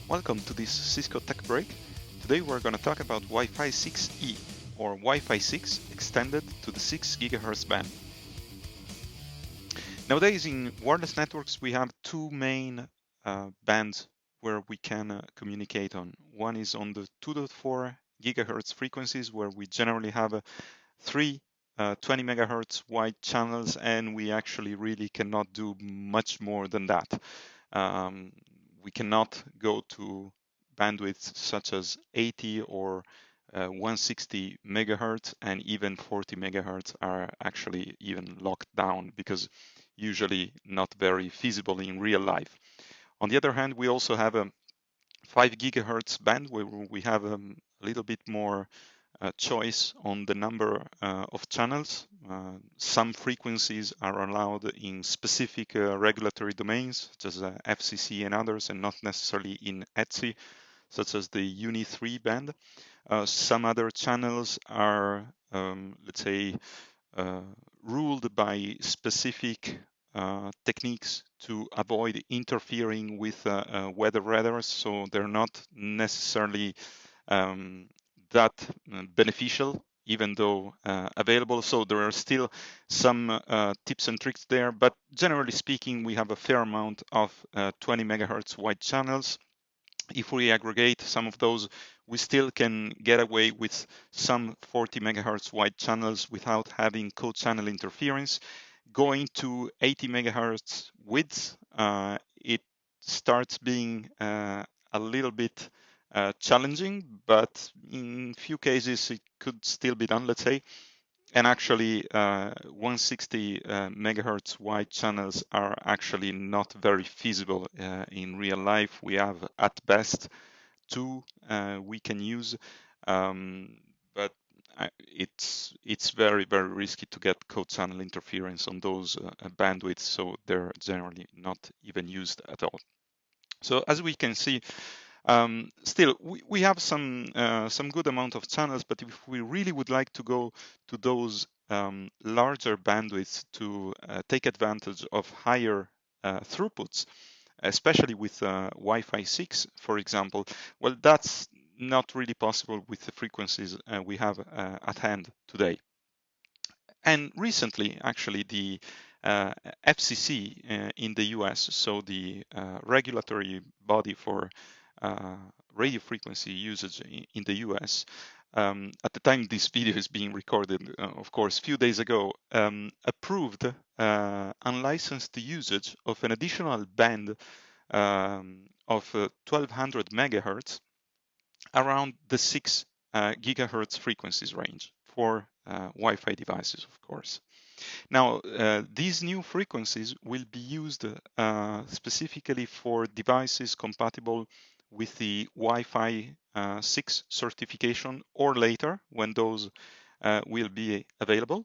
Welcome to this Cisco Tech Break. Today we're going to talk about Wi-Fi 6E or Wi-Fi 6 extended to the 6 GHz band. Nowadays in wireless networks we have two main bands where we can communicate on. One is on the 2.4 GHz frequencies where we generally have three 20 megahertz wide channels, and we actually really cannot do much more than that. We cannot go to bandwidths such as 80 or 160 megahertz, and even 40 megahertz are actually even locked down because usually not very feasible in real life. On the other hand, we also have a 5 gigahertz band where we have a little bit more choice on the number of channels. Some frequencies are allowed in specific regulatory domains, such as FCC and others, and not necessarily in ETSI, such as the Uni 3 band. Some other channels are, let's say, ruled by specific techniques to avoid interfering with weather radars, so they're not necessarily that beneficial, even though available. So there are still some tips and tricks there, but generally speaking, we have a fair amount of 20 megahertz wide channels. If we aggregate some of those, we still can get away with some 40 megahertz wide channels without having co-channel interference. Going to 80 megahertz width, it starts being a little bit challenging, but in few cases it could still be done, let's say. And actually, 160 megahertz wide channels are actually not very feasible in real life. We have at best two we can use, but it's very risky to get co-channel interference on those bandwidths, so they're generally not even used at all. So as we can see, still we have some good amount of channels, but if we really would like to go to those larger bandwidths to take advantage of higher throughputs, especially with Wi-Fi 6, for example, well, that's not really possible with the frequencies we have at hand today. And recently, actually, the FCC in the US, so the regulatory body for radio frequency usage in the US, at the time this video is being recorded, of course, a few days ago, approved unlicensed usage of an additional band of 1200 megahertz around the 6 gigahertz frequencies range for Wi-Fi devices, of course. Now, these new frequencies will be used specifically for devices compatible with the Wi-Fi 6 certification or later when those will be available.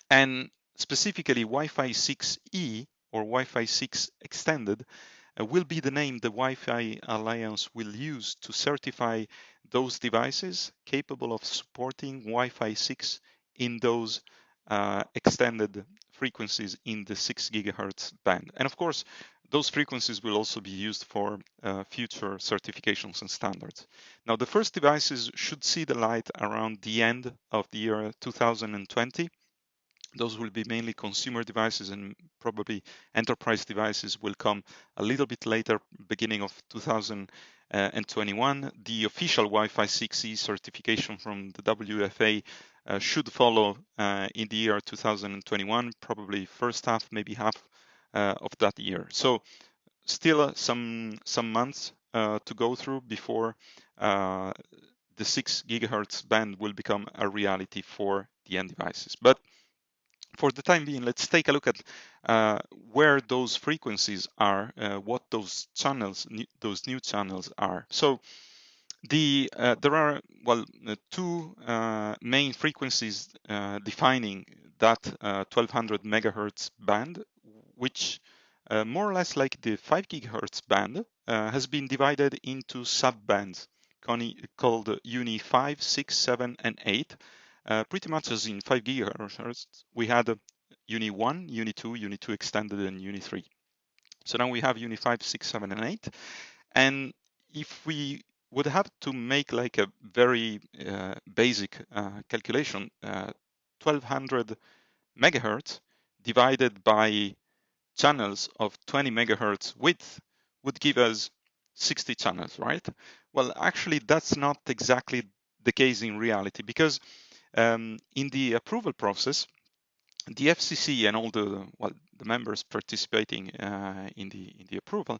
And specifically Wi-Fi 6E or Wi-Fi 6 extended will be the name the Wi-Fi Alliance will use to certify those devices capable of supporting Wi-Fi 6 in those extended frequencies in the 6 gigahertz band. And of course, those frequencies will also be used for future certifications and standards. Now, the first devices should see the light around the end of the year 2020. Those will be mainly consumer devices, and probably enterprise devices will come a little bit later, beginning of 2021. The official Wi-Fi 6E certification from the WFA should follow in the year 2021, probably first half, maybe half of that year. So still some months to go through before the 6 gigahertz band will become a reality for the end devices. But for the time being, let's take a look at where those frequencies are, what those channels, those new channels are. So there are two main frequencies defining that 1200 megahertz band, which more or less like the 5 gigahertz band has been divided into sub-bands called Uni 5, 6, 7, and 8. Pretty much as in 5 gigahertz, we had Uni 1, Uni 2, Uni 2 extended, and Uni 3. So now we have Uni 5, 6, 7, and 8. And if we would have to make like a very basic calculation, 1200 megahertz divided by channels of 20 megahertz width would give us 60 channels, right? Well, actually, that's not exactly the case in reality, because in the approval process, the FCC and all the members participating in the approval,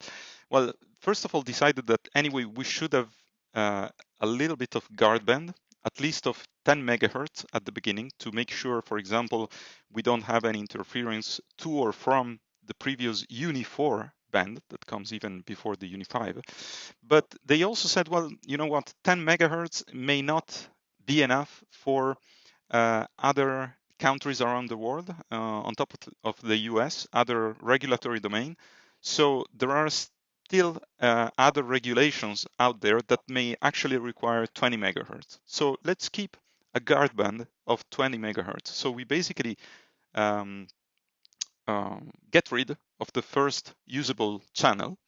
well, first of all, decided that anyway we should have uh, a little bit of guard band, at least of 10 megahertz at the beginning, to make sure, for example, we don't have any interference to or from the previous Uni 4 band that comes even before the Uni 5. But they also said, well, you know what, 10 megahertz may not be enough for other countries around the world, on top of the US, other regulatory domain. So there are still other regulations out there that may actually require 20 megahertz. So let's keep a guard band of 20 megahertz. So we basically um, get rid of the first usable channel.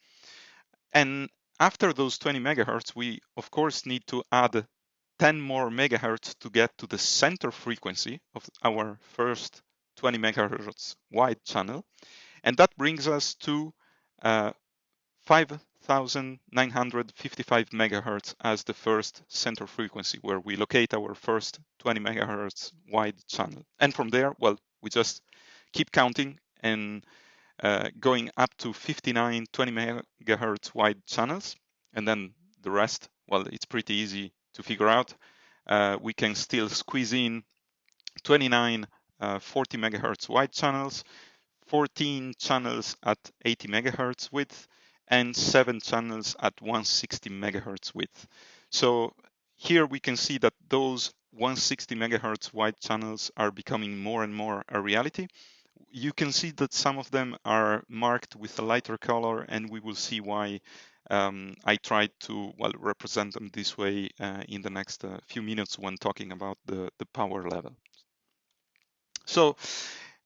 And after those 20 megahertz, we of course need to add 10 more megahertz to get to the center frequency of our first 20 megahertz wide channel. And that brings us to 5,955 megahertz as the first center frequency, where we locate our first 20 megahertz wide channel. And from there, well, we just keep counting and going up to 59 20 megahertz wide channels. And then the rest, well, it's pretty easy to figure out. We can still squeeze in 29 40 megahertz wide channels, 14 channels at 80 megahertz width, and 7 channels at 160 megahertz width. So here we can see that those 160 megahertz wide channels are becoming more and more a reality. You can see that some of them are marked with a lighter color, and we will see why I tried to, well, represent them this way in the next few minutes when talking about the power level. So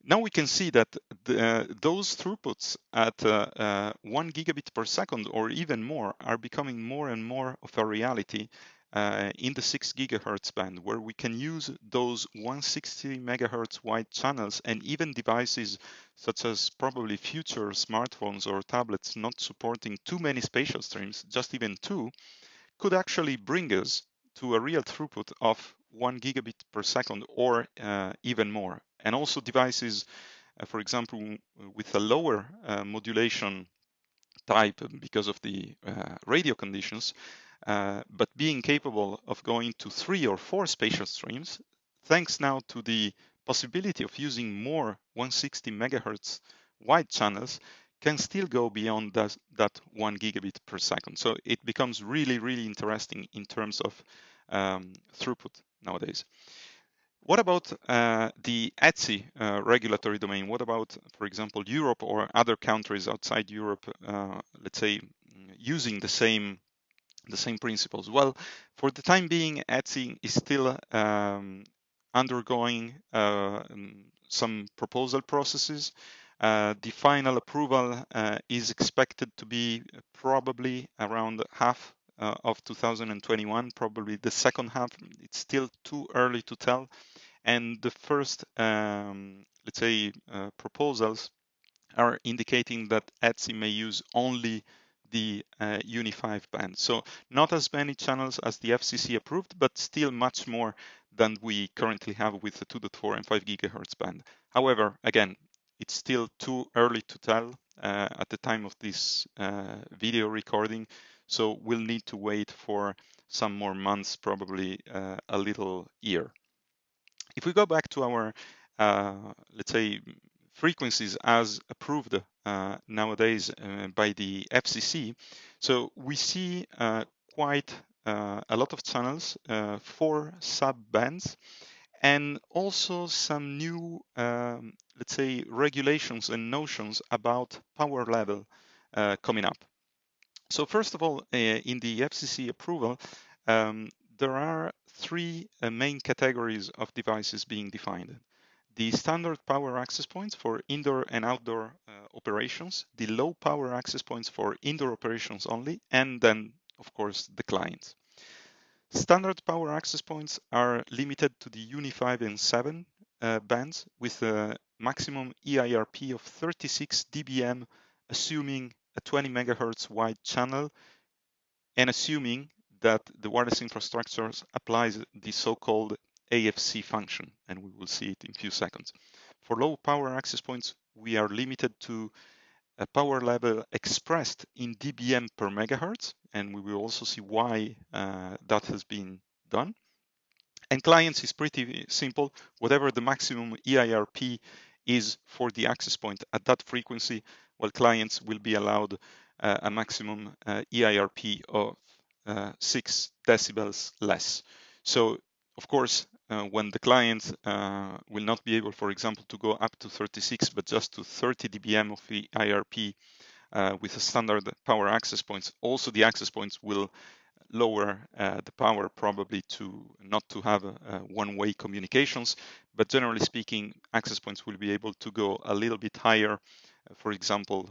now we can see that those throughputs at 1 gigabit per second or even more are becoming more and more of a reality in the 6 gigahertz band, where we can use those 160 megahertz wide channels, and even devices such as probably future smartphones or tablets not supporting too many spatial streams, just even two, could actually bring us to a real throughput of 1 gigabit per second or even more. And also devices, for example, with a lower modulation type because of the radio conditions, but being capable of going to 3 or 4 spatial streams, thanks now to the possibility of using more 160 megahertz wide channels, can still go beyond that 1 gigabit per second. So it becomes really, really interesting in terms of throughput nowadays. What about the ETSI regulatory domain? What about, for example, Europe or other countries outside Europe, let's say, using the same principles? Well, for the time being, ETSI is still undergoing some proposal processes. The final approval is expected to be probably around half of 2021, probably the second half. It's still too early to tell. And the first, let's say, proposals are indicating that ETSI may use only the Uni 5 band. So not as many channels as the FCC approved, but still much more than we currently have with the 2.4 and 5 gigahertz band. However, again, it's still too early to tell at the time of this video recording. So we'll need to wait for some more months, probably a little year. If we go back to our, let's say, frequencies as approved nowadays by the FCC, so we see quite a lot of channels, 4 sub-bands, and also some new, let's say, regulations and notions about power level coming up. So first of all, in the FCC approval, there are 3 main categories of devices being defined. The standard power access points for indoor and outdoor operations, the low power access points for indoor operations only, and then of course, the client. Standard power access points are limited to the Uni5 and 7 bands with a maximum EIRP of 36 dBm, assuming a 20 megahertz wide channel and assuming that the wireless infrastructure applies the so-called AFC function, and we will see it in a few seconds. For low power access points, we are limited to a power level expressed in dBm per megahertz, and we will also see why that has been done. And clients is pretty simple. Whatever the maximum EIRP is for the access point at that frequency, well, clients will be allowed a maximum EIRP of 6 decibels less. So, of course, when the client will not be able, for example, to go up to 36, but just to 30 dBm of EIRP with a standard power access points, also the access points will lower the power probably to not to have one-way communications, but generally speaking, access points will be able to go a little bit higher, for example,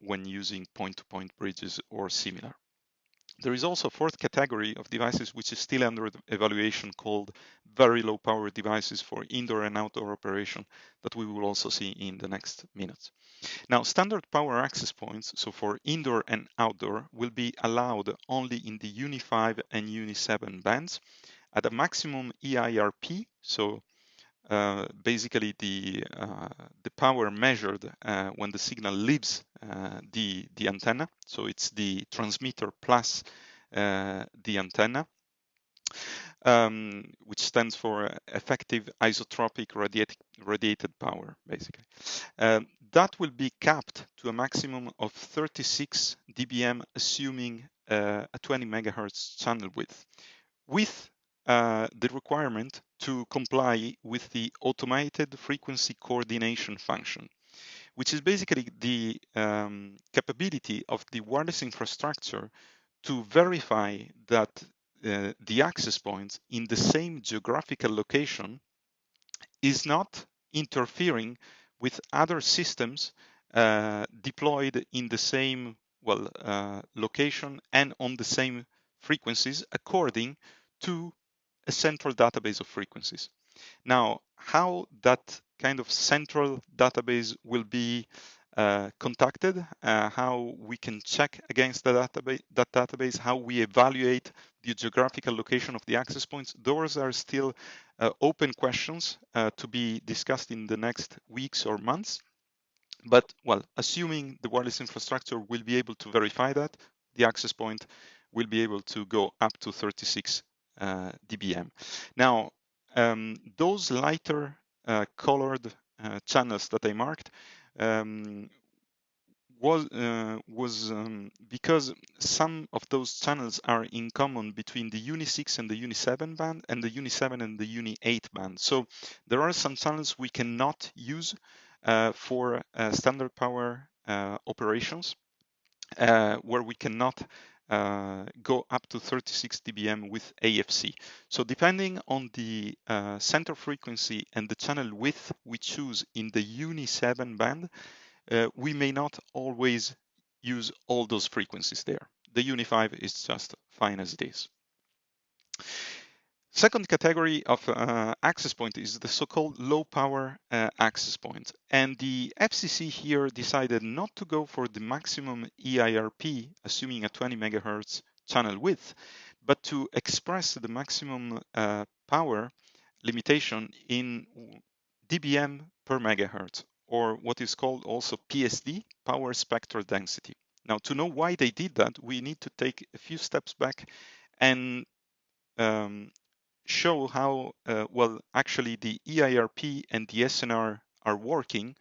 when using point-to-point bridges or similar. There is also a fourth category of devices which is still under evaluation called very low power devices for indoor and outdoor operation that we will also see in the next minutes. Now, standard power access points, so for indoor and outdoor, will be allowed only in the Uni5 and Uni7 bands at a maximum EIRP, so basically the power measured when the signal leaves the antenna, so it's the transmitter plus the antenna, which stands for effective isotropic radiated power, basically. That will be capped to a maximum of 36 dBm, assuming a 20 megahertz channel width, with the requirement to comply with the automated frequency coordination function, which is basically the capability of the wireless infrastructure to verify that the access point in the same geographical location is not interfering with other systems deployed in the same location and on the same frequencies according to a central database of frequencies. Now, how that kind of central database will be contacted, how we can check against that database, how we evaluate the geographical location of the access points, those are still open questions to be discussed in the next weeks or months. But, well, assuming the wireless infrastructure will be able to verify that, the access point will be able to go up to 36 dBm. Now, those lighter colored channels that I marked was because some of those channels are in common between the Uni6 and the Uni7 band and the Uni7 and the Uni8 band. So there are some channels we cannot use for standard power operations where we cannot go up to 36 dBm with AFC. So depending on the center frequency and the channel width we choose in the Uni7 band, we may not always use all those frequencies there. The Uni5 is just fine as it is. Second category of access point is the so-called low power access point. And the FCC here decided not to go for the maximum EIRP, assuming a 20 megahertz channel width, but to express the maximum power limitation in dBm per megahertz, or what is called also PSD, power spectral density. Now, to know why they did that, we need to take a few steps back and show how well actually the EIRP and the SNR are working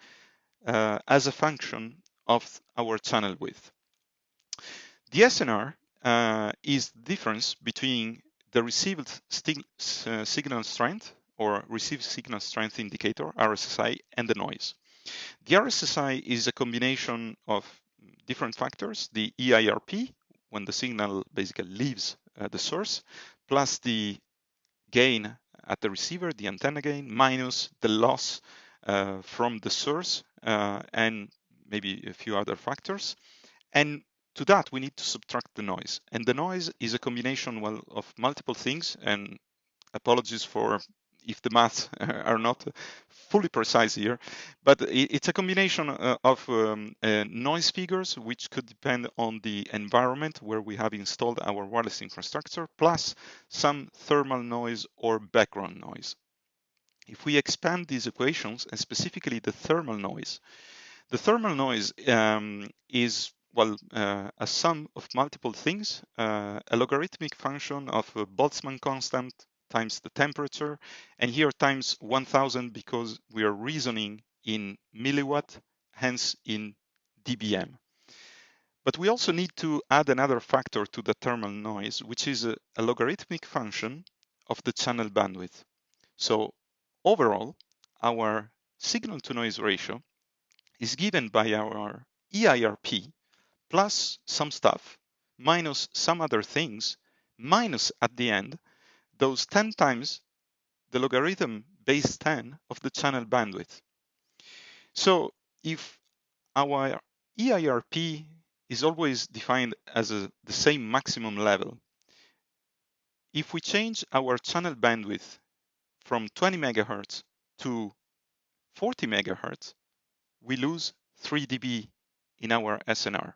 as a function of our channel width. The SNR is the difference between the received signal strength or received signal strength indicator, RSSI, and the noise. The RSSI is a combination of different factors, the EIRP, when the signal basically leaves the source, plus the gain at the receiver, the antenna gain, minus the loss from the source and maybe a few other factors. And to that, we need to subtract the noise. And the noise is a combination, well, of multiple things. And apologies for if the maths are not fully precise here, but it's a combination of noise figures, which could depend on the environment where we have installed our wireless infrastructure, plus some thermal noise or background noise. If we expand these equations, and specifically the thermal noise is, well, a sum of multiple things, a logarithmic function of a Boltzmann constant times the temperature, and here times 1000 because we are reasoning in milliwatt, hence in dBm. But we also need to add another factor to the thermal noise, which is a logarithmic function of the channel bandwidth. So overall, our signal to noise ratio is given by our EIRP plus some stuff minus some other things minus at the end those 10 times the logarithm base 10 of the channel bandwidth. So if our EIRP is always defined as the same maximum level, if we change our channel bandwidth from 20 megahertz to 40 megahertz, we lose 3 dB in our SNR.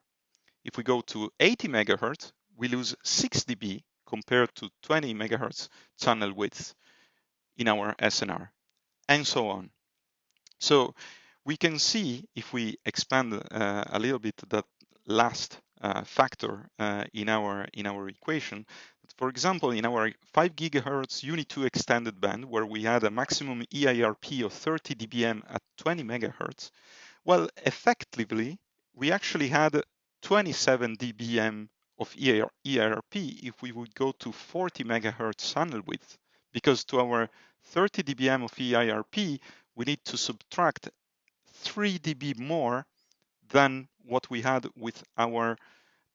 If we go to 80 megahertz, we lose 6 dB compared to 20 megahertz channel width in our SNR, and so on. So we can see, if we expand a little bit that last factor in our equation, that, for example, in our 5 gigahertz Uni2 extended band, where we had a maximum EIRP of 30 dBm at 20 megahertz, well, effectively, we actually had 27 dBm of EIRP if we would go to 40 megahertz channel width, because to our 30 dBm of EIRP, we need to subtract 3 dB more than what we had with our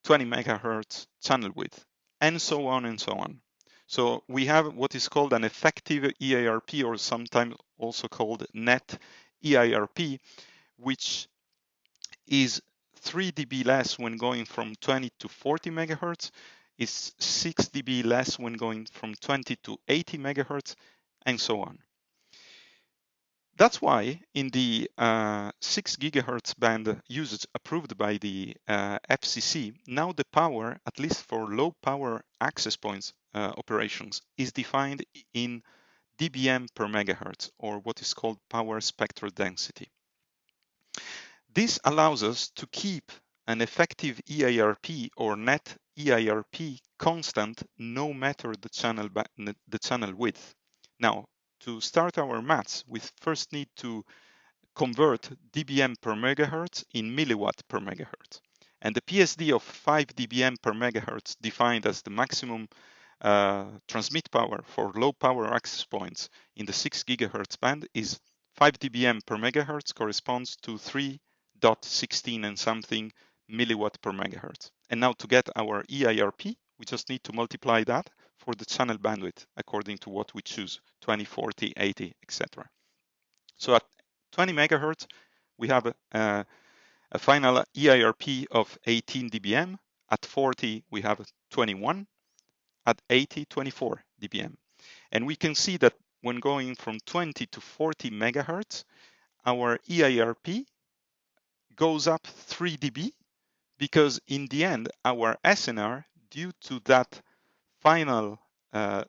20 megahertz channel width, and so on and so on. So we have what is called an effective EIRP, or sometimes also called net EIRP, which is 3 dB less when going from 20 to 40 megahertz, is 6 dB less when going from 20 to 80 megahertz, and so on. That's why in the 6 gigahertz band usage approved by the FCC, now the power, at least for low power access points operations, is defined in dBm per megahertz, or what is called power spectral density. This allows us to keep an effective EIRP or net EIRP constant no matter the channel width. Now, to start our maths, we first need to convert dBm per megahertz in milliwatt per megahertz. And the PSD of 5 dBm per megahertz, defined as the maximum transmit power for low power access points in the 6 gigahertz band, is 5 dBm per megahertz, corresponds to 3.16 and something milliwatt per megahertz. And now to get our EIRP, we just need to multiply that for the channel bandwidth according to what we choose, 20, 40, 80, etc. So at 20 megahertz, we have a final EIRP of 18 dBm. At 40, we have 21. At 80, 24 dBm. And we can see that when going from 20 to 40 megahertz, our EIRP goes up 3 dB, because in the end, our SNR, due to that final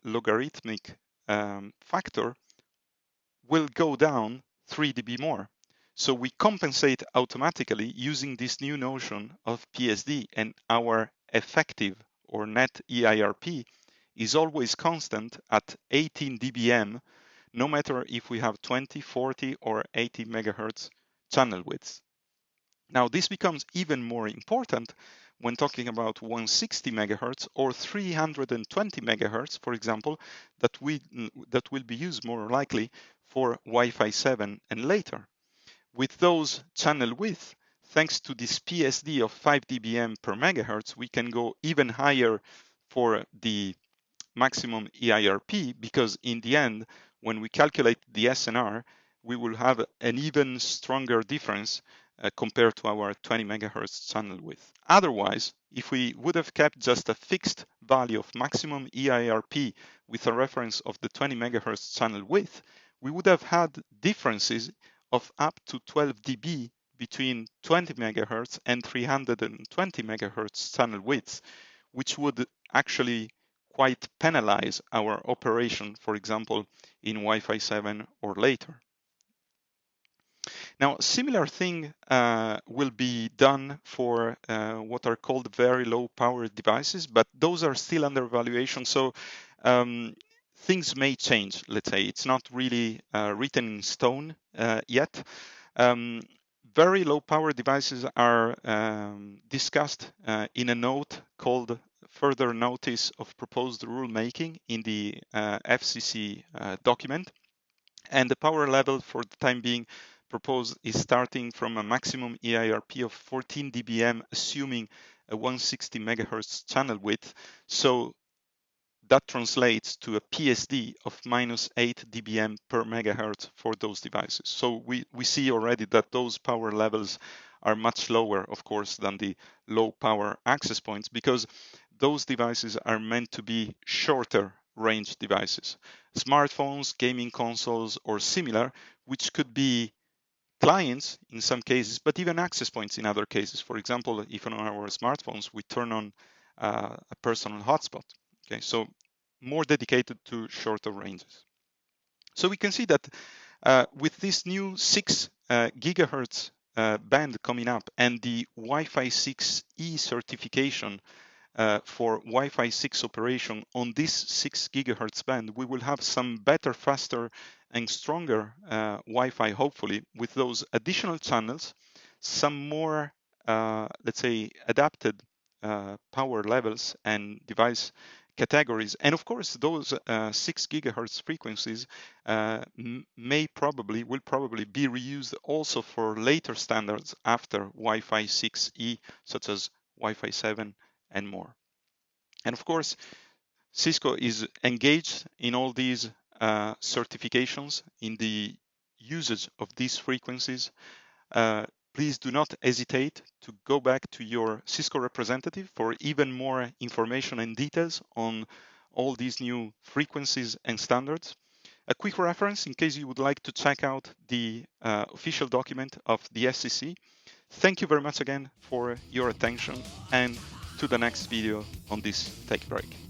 logarithmic factor, will go down 3 dB more. So we compensate automatically using this new notion of PSD, and our effective or net EIRP is always constant at 18 dBm, no matter if we have 20, 40, or 80 megahertz channel widths. Now, this becomes even more important when talking about 160 megahertz or 320 megahertz, for example, that will be used more likely for Wi-Fi 7 and later. With those channel width, thanks to this PSD of 5 dBm per megahertz, we can go even higher for the maximum EIRP, because in the end, when we calculate the SNR, we will have an even stronger difference compared to our 20 megahertz channel width. Otherwise, if we would have kept just a fixed value of maximum EIRP with a reference of the 20 megahertz channel width, we would have had differences of up to 12 dB between 20 megahertz and 320 megahertz channel widths, which would actually quite penalize our operation, for example, in Wi-Fi 7 or later. Now, similar thing will be done for what are called very low power devices, but those are still under evaluation. So things may change, let's say. It's not really written in stone yet. Very low power devices are discussed in a note called Further Notice of Proposed Rulemaking in the FCC document. And the power level for the time being proposed is starting from a maximum EIRP of 14 dBm, assuming a 160 megahertz channel width. So that translates to a PSD of minus 8 dBm per megahertz for those devices. So we see already that those power levels are much lower, of course, than the low power access points, because those devices are meant to be shorter range devices. Smartphones, gaming consoles, or similar, which could be clients in some cases, but even access points in other cases. For example, if on our smartphones we turn on a personal hotspot. Okay, so more dedicated to shorter ranges. So we can see that with this new 6 gigahertz band coming up and the Wi-Fi 6E certification for Wi-Fi 6 operation on this 6 gigahertz band, we will have some better, faster, and stronger Wi-Fi, hopefully, with those additional channels, some more, let's say, adapted power levels and device categories. And of course, those 6 gigahertz frequencies will probably be reused also for later standards after Wi-Fi 6E, such as Wi-Fi 7 and more. And of course, Cisco is engaged in all these certifications in the usage of these frequencies. Please do not hesitate to go back to your Cisco representative for even more information and details on all these new frequencies and standards. A quick reference in case you would like to check out the official document of the FCC. Thank you very much again for your attention, and to the next video on this tech break.